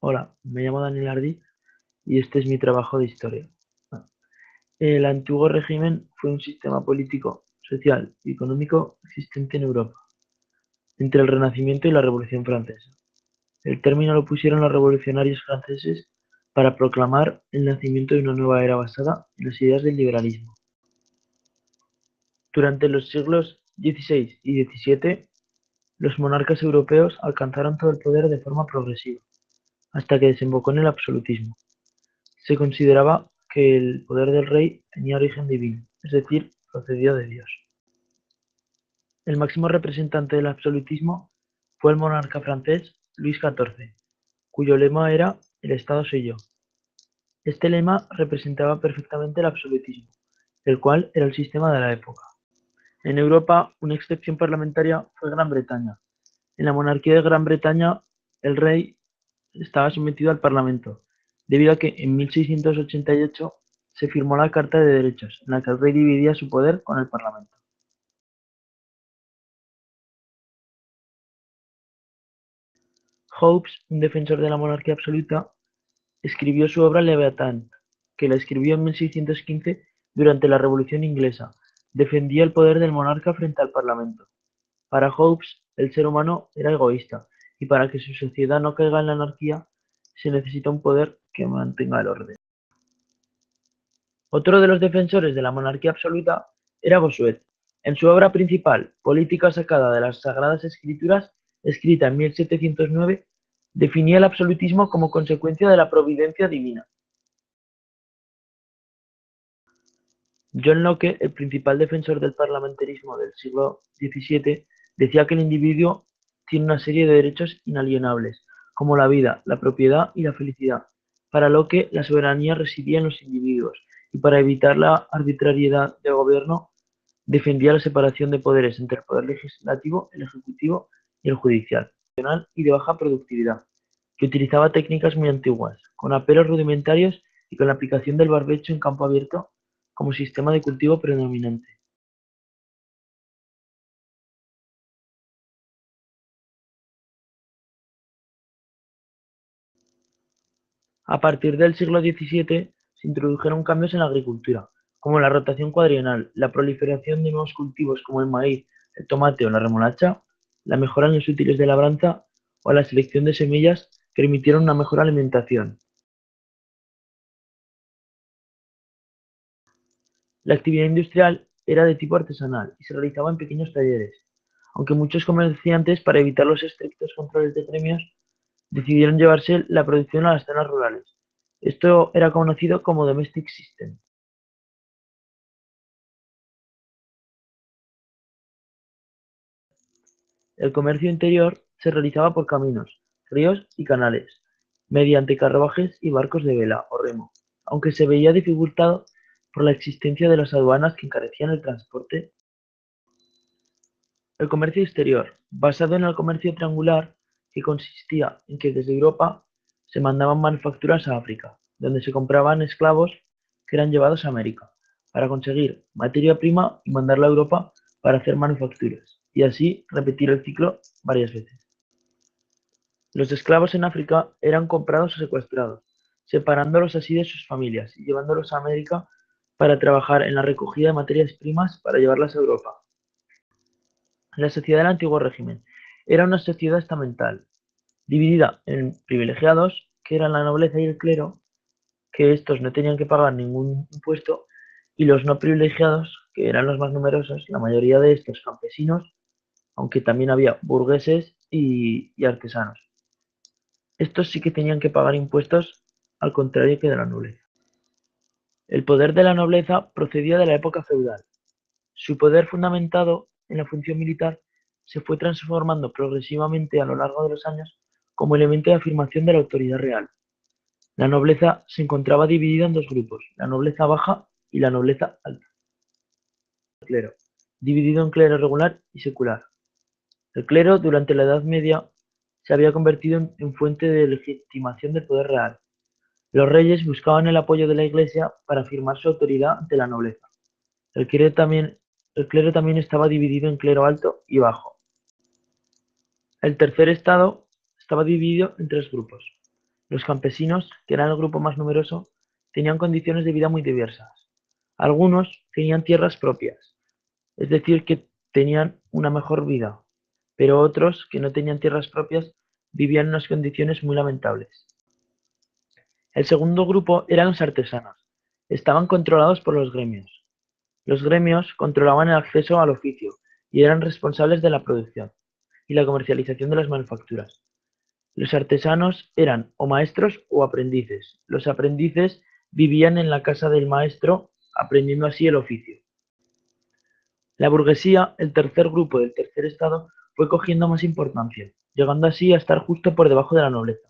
Hola, me llamo Daniel Ardi y este es mi trabajo de historia. El antiguo régimen fue un sistema político, social y económico existente en Europa entre el Renacimiento y la Revolución Francesa. El término lo pusieron los revolucionarios franceses para proclamar el nacimiento de una nueva era basada en las ideas del liberalismo. Durante los siglos XVI y XVII, los monarcas europeos alcanzaron todo el poder de forma progresiva, hasta que desembocó en el absolutismo. Se consideraba que el poder del rey tenía origen divino, es decir, procedía de Dios. El máximo representante del absolutismo fue el monarca francés Luis XIV, cuyo lema era "El Estado soy yo". Este lema representaba perfectamente el absolutismo, el cual era el sistema de la época. En Europa, una excepción parlamentaria fue Gran Bretaña. En la monarquía de Gran Bretaña, el rey estaba sometido al Parlamento, debido a que en 1688 se firmó la Carta de Derechos, en la que el rey dividía su poder con el Parlamento. Hobbes, un defensor de la monarquía absoluta, escribió su obra Leviatán, que la escribió en 1615 durante la Revolución Inglesa. Defendía el poder del monarca frente al Parlamento. Para Hobbes, el ser humano era egoísta, y para que su sociedad no caiga en la anarquía, se necesita un poder que mantenga el orden. Otro de los defensores de la monarquía absoluta era Bossuet. En su obra principal, Política sacada de las Sagradas Escrituras, escrita en 1709, definía el absolutismo como consecuencia de la providencia divina. John Locke, el principal defensor del parlamentarismo del siglo XVII, decía que el individuo tiene una serie de derechos inalienables, como la vida, la propiedad y la felicidad. Para Locke, la soberanía residía en los individuos, y para evitar la arbitrariedad del gobierno, defendía la separación de poderes entre el poder legislativo, el ejecutivo y el judicial, y de baja productividad, que utilizaba técnicas muy antiguas, con aperos rudimentarios y con la aplicación del barbecho en campo abierto como sistema de cultivo predominante. A partir del siglo XVII se introdujeron cambios en la agricultura, como la rotación cuadrienal, la proliferación de nuevos cultivos como el maíz, el tomate o la remolacha, la mejora en los útiles de labranza o la selección de semillas que permitieron una mejor alimentación. La actividad industrial era de tipo artesanal y se realizaba en pequeños talleres, aunque muchos comerciantes, para evitar los estrictos controles de premios, decidieron llevarse la producción a las zonas rurales. Esto era conocido como domestic system. El comercio interior se realizaba por caminos, ríos y canales, mediante carruajes y barcos de vela o remo, aunque se veía dificultado por la existencia de las aduanas que encarecían el transporte. El comercio exterior, basado en el comercio triangular, que consistía en que desde Europa se mandaban manufacturas a África, donde se compraban esclavos que eran llevados a América, para conseguir materia prima y mandarla a Europa para hacer manufacturas, y así repetir el ciclo varias veces. Los esclavos en África eran comprados o secuestrados, separándolos así de sus familias y llevándolos a América para trabajar en la recogida de materias primas para llevarlas a Europa. La sociedad del antiguo régimen era una sociedad estamental, dividida en privilegiados, que eran la nobleza y el clero, que estos no tenían que pagar ningún impuesto, y los no privilegiados, que eran los más numerosos, la mayoría de estos campesinos, aunque también había burgueses y artesanos. Estos sí que tenían que pagar impuestos, al contrario que de la nobleza. El poder de la nobleza procedía de la época feudal. Su poder, fundamentado en la función militar, se fue transformando progresivamente a lo largo de los años como elemento de afirmación de la autoridad real. La nobleza se encontraba dividida en dos grupos, la nobleza baja y la nobleza alta. El clero, dividido en clero regular y secular. El clero, durante la Edad Media, se había convertido en fuente de legitimación del poder real. Los reyes buscaban el apoyo de la Iglesia para afirmar su autoridad ante la nobleza. El clero también estaba dividido en clero alto y bajo. El tercer estado estaba dividido en tres grupos: Los campesinos, que eran el grupo más numeroso, tenían condiciones de vida muy diversas. Algunos tenían tierras propias, es decir, que tenían una mejor vida, pero otros, que no tenían tierras propias, vivían en unas condiciones muy lamentables. El segundo grupo eran los artesanos. Estaban controlados por los gremios. Los gremios controlaban el acceso al oficio y eran responsables de la producción y la comercialización de las manufacturas. Los artesanos eran o maestros o aprendices. Los aprendices vivían en la casa del maestro, aprendiendo así el oficio. La burguesía, el tercer grupo del tercer estado, fue cogiendo más importancia, llegando así a estar justo por debajo de la nobleza.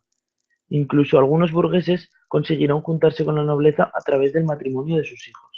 Incluso algunos burgueses consiguieron juntarse con la nobleza a través del matrimonio de sus hijos.